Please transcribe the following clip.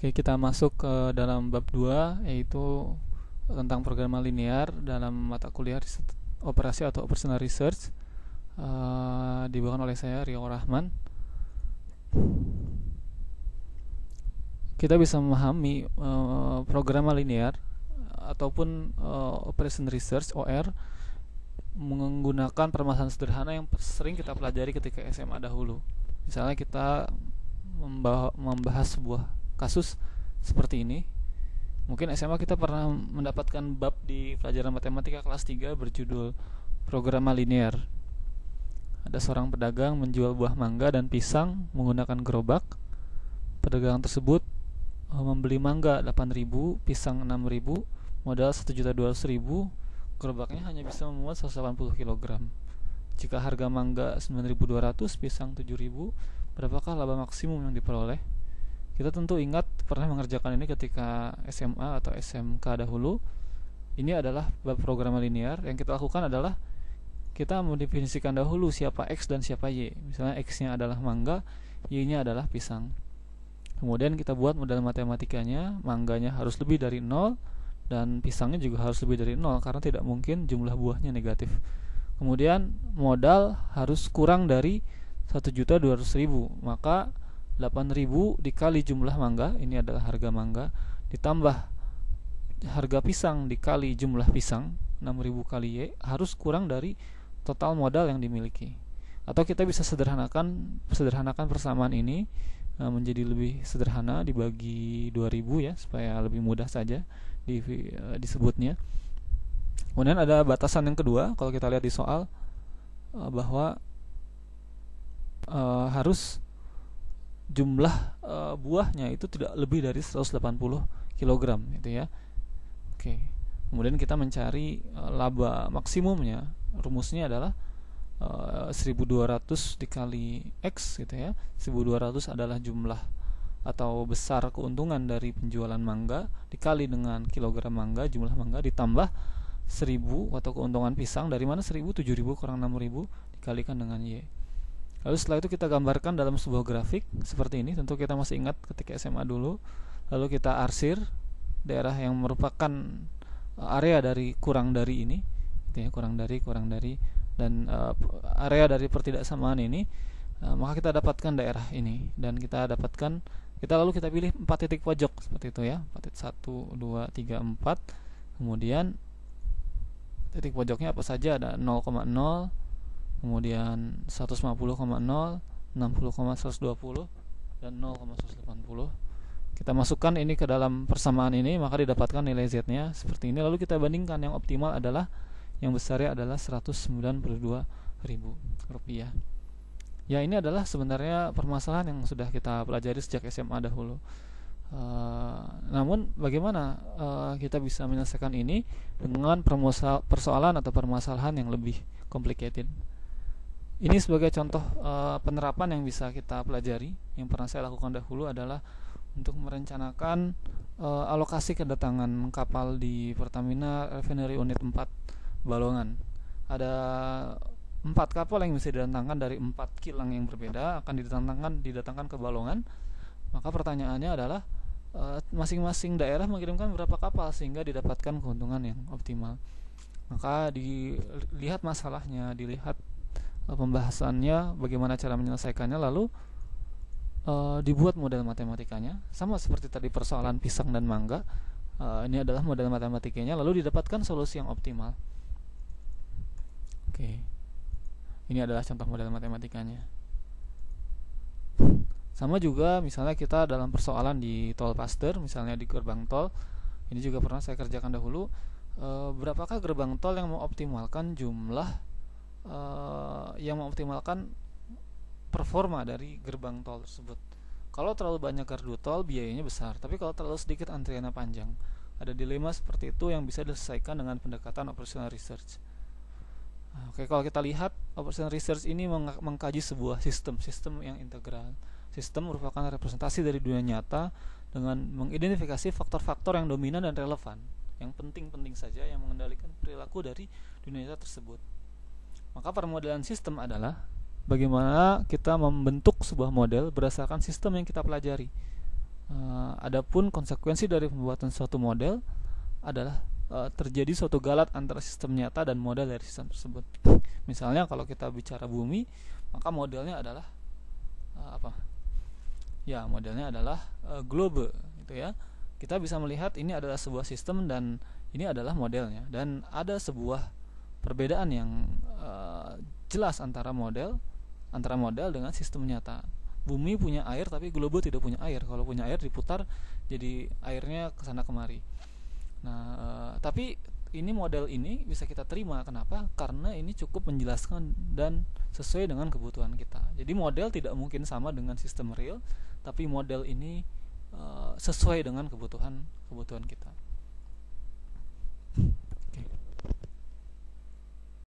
Oke, kita masuk ke dalam bab 2, yaitu tentang programma linear dalam mata kuliah operasi atau operational research, dibawakan oleh saya Rio Rahman. Kita bisa memahami programma linear ataupun operation research OR menggunakan permasalahan sederhana yang sering kita pelajari ketika SMA dahulu. Misalnya kita membahas sebuah kasus seperti ini. Mungkin SMA kita pernah mendapatkan bab di pelajaran matematika kelas 3 berjudul programma linear. Ada seorang pedagang menjual buah mangga dan pisang menggunakan gerobak. Pedagang tersebut membeli mangga 8.000, pisang 6.000, modal 1.200.000. Gerobaknya hanya bisa memuat 180 kg. Jika harga mangga 9.200, pisang 7.000, berapakah laba maksimum yang diperoleh? Kita tentu ingat pernah mengerjakan ini ketika SMA atau SMK dahulu. Ini adalah bab programma linear. Yang kita lakukan adalah kita mendefinisikan dahulu siapa X dan siapa Y. Misalnya X-nya adalah mangga, Y-nya adalah pisang. Kemudian kita buat model matematikanya. Mangganya harus lebih dari 0 dan pisangnya juga harus lebih dari 0 karena tidak mungkin jumlah buahnya negatif. Kemudian modal harus kurang dari 1.200.000. Maka 8.000 dikali jumlah mangga, ini adalah harga mangga, ditambah harga pisang dikali jumlah pisang, 6.000 kali Y, harus kurang dari total modal yang dimiliki. Atau kita bisa sederhanakan persamaan ini menjadi lebih sederhana, dibagi 2.000 ya, supaya lebih mudah saja disebutnya. Kemudian ada batasan yang kedua, kalau kita lihat di soal, bahwa harus jumlah buahnya itu tidak lebih dari 180 kg gitu ya. Oke. Kemudian kita mencari laba maksimumnya. Rumusnya adalah 1.200 dikali X gitu ya. 1.200 adalah jumlah atau besar keuntungan dari penjualan mangga dikali dengan kilogram mangga, jumlah mangga, ditambah 1.000 atau keuntungan pisang. Dari mana 1.000? 7.000 kurang 6.000 dikalikan dengan Y. Lalu setelah itu kita gambarkan dalam sebuah grafik seperti ini. Tentu kita masih ingat ketika SMA dulu. Lalu kita arsir daerah yang merupakan area dari kurang dari ini gitu ya, kurang dari dan area dari pertidaksamaan ini, maka kita dapatkan daerah ini. Dan kita lalu kita pilih 4 titik pojok seperti itu ya. 1, 2, 3, 4. Kemudian titik pojoknya apa saja? Ada 0,0, kemudian 150,0, 60,120, dan 0,180. Kita masukkan ini ke dalam persamaan ini, maka didapatkan nilai Z-nya seperti ini. Lalu kita bandingkan, yang optimal adalah, yang besarnya adalah 192.000 rupiah. Ya, ini adalah sebenarnya permasalahan yang sudah kita pelajari sejak SMA dahulu. Namun bagaimana kita bisa menyelesaikan ini dengan persoalan atau permasalahan yang lebih complicated? Ini sebagai contoh penerapan yang bisa kita pelajari. Yang pernah saya lakukan dahulu adalah untuk merencanakan alokasi kedatangan kapal di Pertamina Refinery Unit 4 Balongan. Ada 4 kapal yang bisa didatangkan dari 4 kilang yang berbeda, akan didatangkan ke Balongan. Maka pertanyaannya adalah masing-masing daerah mengirimkan berapa kapal sehingga didapatkan keuntungan yang optimal. Maka dilihat masalahnya, dilihat pembahasannya, bagaimana cara menyelesaikannya, lalu dibuat model matematikanya sama seperti tadi persoalan pisang dan mangga. Ini adalah model matematikanya, lalu didapatkan solusi yang optimal. Oke. Ini adalah contoh model matematikanya. Sama juga misalnya kita dalam persoalan di tol Paster, misalnya di gerbang tol, ini juga pernah saya kerjakan dahulu. Berapakah gerbang tol yang mengoptimalkan jumlah yang mengoptimalkan performa dari gerbang tol tersebut? Kalau terlalu banyak gardu tol, biayanya besar, tapi kalau terlalu sedikit antriannya panjang. Ada dilema seperti itu yang bisa diselesaikan dengan pendekatan operational research. Oke, kalau kita lihat, operational research ini mengkaji sebuah sistem yang integral. Sistem merupakan representasi dari dunia nyata dengan mengidentifikasi faktor-faktor yang dominan dan relevan, yang penting-penting saja, yang mengendalikan perilaku dari dunia nyata tersebut. Maka permodelan sistem adalah bagaimana kita membentuk sebuah model berdasarkan sistem yang kita pelajari. Adapun konsekuensi dari pembuatan suatu model adalah terjadi suatu galat antara sistem nyata dan model dari sistem tersebut. Misalnya kalau kita bicara bumi, maka modelnya adalah apa? Ya, modelnya adalah globe, gitu ya. Kita bisa melihat ini adalah sebuah sistem dan ini adalah modelnya, dan ada sebuah perbedaan yang jelas antara model dengan sistem nyata. Bumi punya air tapi globe tidak punya air. Kalau punya air diputar jadi airnya kesana kemari. Nah, tapi ini model ini bisa kita terima. Kenapa? Karena ini cukup menjelaskan dan sesuai dengan kebutuhan kita. Jadi model tidak mungkin sama dengan sistem real, tapi model ini sesuai dengan kebutuhan kita.